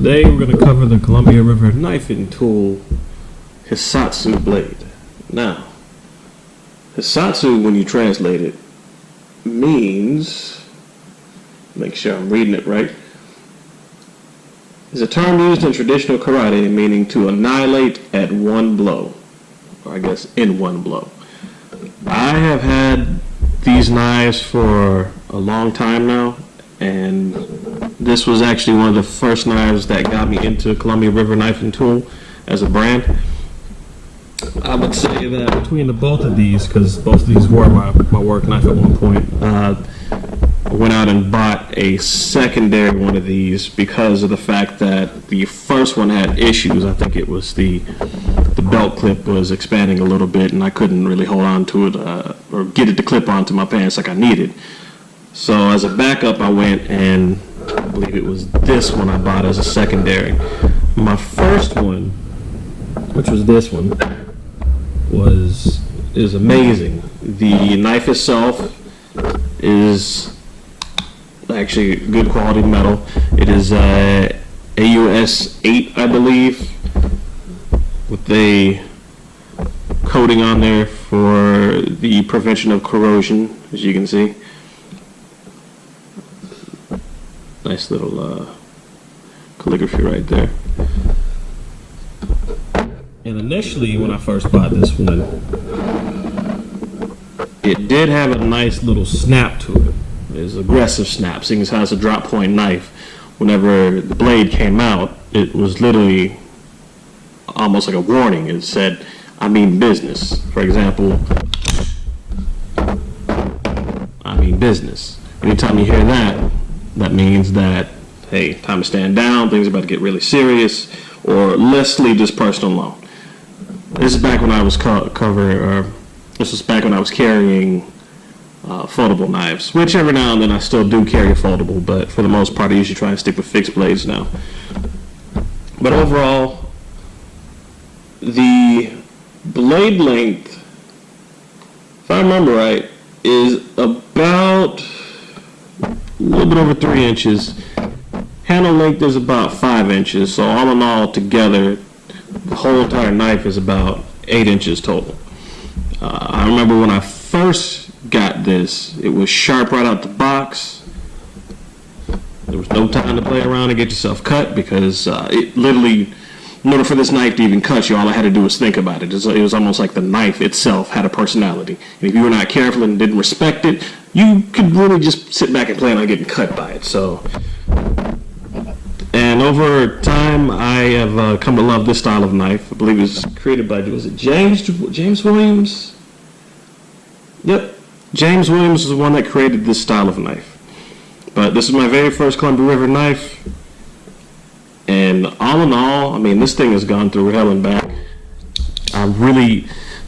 Today we're going to cover the Columbia River knifing tool Hissatsu blade. Now, Hissatsu, when you translate it, means, make sure I'm reading it right, is a term used in traditional karate meaning to annihilate at one blow, or I guess in one blow. I have had these knives for a long time now, and this was actually one of the first knives that got me into Columbia River knifing tool as a brand. I would say that between the both of these, because both of these were my work knife at one point, I went out and bought a secondary one of these because of the fact that the first one had issues. I think it was the belt clip was expanding a little bit and I couldn't really hold on to it or get it to clip onto my pants like I needed. So as a backup, I went and I believe it was this one I bought as a secondary. My first one, which was this one, is amazing. The knife itself is actually good quality metal. It is AUS 8, I believe, with a coating on there for the prevention of corrosion, as you can see. Nice little calligraphy right there. And initially, when I first bought this one, it did have a nice little snap to it. It's aggressive snap, seeing as how it's a drop point knife. Whenever the blade came out, it was literally almost like a warning. It said, "I mean business." For example, "I mean business." Anytime you hear that, that means that, hey, time to stand down, things are about to get really serious, or let's leave this person alone. This is back when I was this was back when I was carrying foldable knives, which every now and then I still do carry a foldable, but for the most part I usually try and stick with fixed blades now. But overall, the blade length, if I remember right, is about a little bit over 3 inches. Handle length is about 5 inches, so all in all together, the whole entire knife is about 8 inches total. I remember when I first got this, it was sharp right out the box. There was no time to play around and get yourself cut because it literally, in order for this knife to even cut you, all I had to do was think about it. It was almost like the knife itself had a personality. And if you were not careful and didn't respect it, you could really just sit back and plan on getting cut by it. So, and over time, I have come to love this style of knife. I believe it was created by, was it James Williams? Yep, James Williams is the one that created this style of knife. But this is my very first Columbia River knife. And all in all, I mean, this thing has gone through hell and back.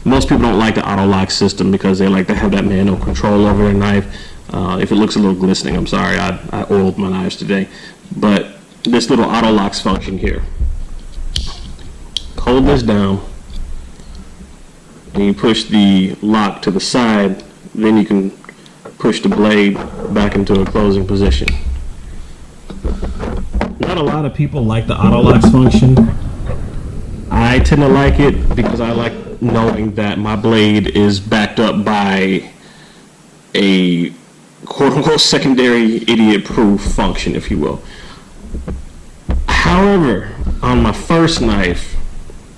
Most people don't like the Autolock system because they like to have that manual control over their knife. If it looks a little glistening, I'm sorry, I oiled my knives today. But this little Autolock function here. Hold this down, and you push the lock to the side, then you can push the blade back into a closing position. Not a lot of people like the Autolock function. I tend to like it because I like knowing that my blade is backed up by a quote-unquote secondary idiot-proof function, if you will. However, on my first knife,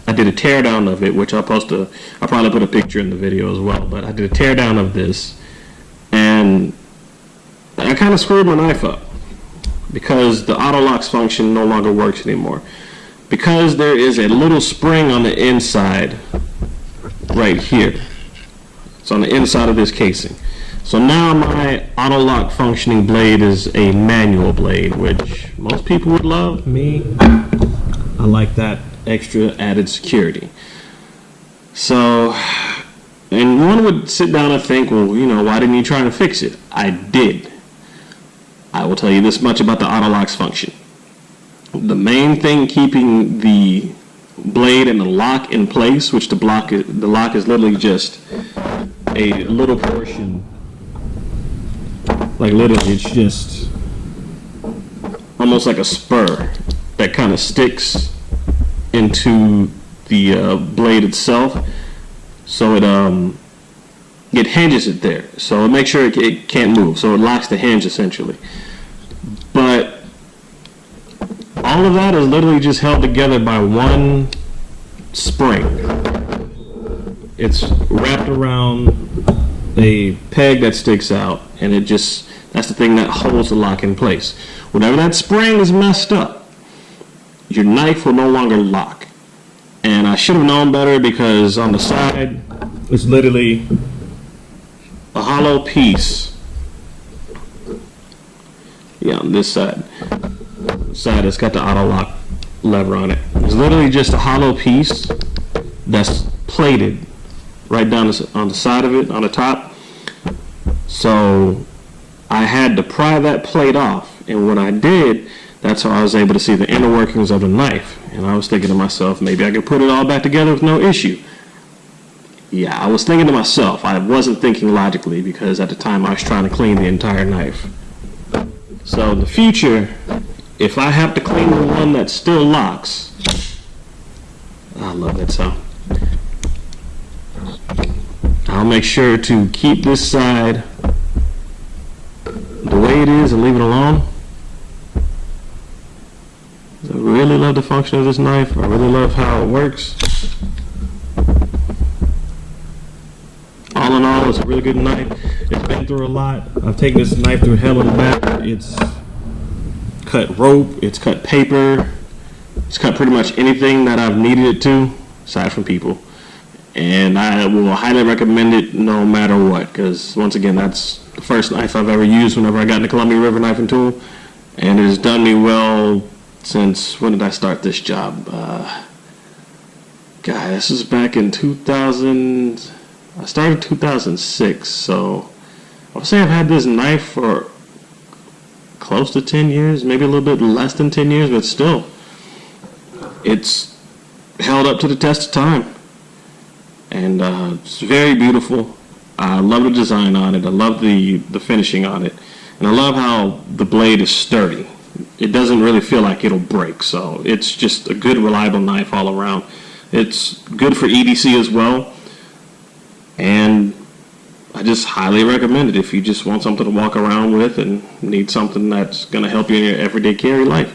I did a teardown of it, which I'll probably put a picture in the video as well, but I did a teardown of this, and I kind of screwed my knife up because the Autolock function no longer works anymore. Because there is a little spring on the inside right here. It's on the inside of this casing. So now my Autolock functioning blade is a manual blade, which most people would love. Me, I like that extra added security. So, and one would sit down and think, well, you know, why didn't you try to fix it? I did. I will tell you this much about the Autolock's function. The main thing keeping the blade and the lock in place, which the lock is literally just a little portion, like literally it's just almost like a spur that kind kind of sticks into the blade itself, so it hinges it there. So it makes sure it can't move. So it locks the hinge essentially. But all of that is literally just held together by one spring. It's wrapped around a peg that sticks out, and that's the thing that holds the lock in place. Whenever that spring is messed up, your knife will no longer lock. And I should have known better, because on the side, it's literally a hollow piece. Yeah, on this side. It's got the Autolock lever on it. It's literally just a hollow piece that's plated right down on the side of it, on the top. So I had to pry that plate off, and when I did, that's how I was able to see the inner workings of the knife. And I was thinking to myself, maybe I could put it all back together with no issue. Yeah, I was thinking to myself. I wasn't thinking logically, because at the time I was trying to clean the entire knife. So in the future, if I have to clean the one that still locks, I love that sound. I'll make sure to keep this side the way it is and leave it alone. I really love the function of this knife. I really love how it works. All in all, it's a really good knife. It's been through a lot. I've taken this knife through hell and back. It's cut rope, it's cut paper, it's cut pretty much anything that I've needed it to, aside from people. And I will highly recommend it no matter what, because once again, that's the first knife I've ever used whenever I got in the Columbia River Knife and Tool, and it has done me well since, when did I start this job? This was back in 2000. I started in 2006, so I would say I've had this knife for close to 10 years, maybe a little bit less than 10 years, but still, it's held up to the test of time. And it's very beautiful. I love the design on it. I love the finishing on it. And I love how the blade is sturdy. It doesn't really feel like it'll break. So it's just a good, reliable knife all around. It's good for EDC as well. And I just highly recommend it if you just want something to walk around with and need something that's going to help you in your everyday carry life.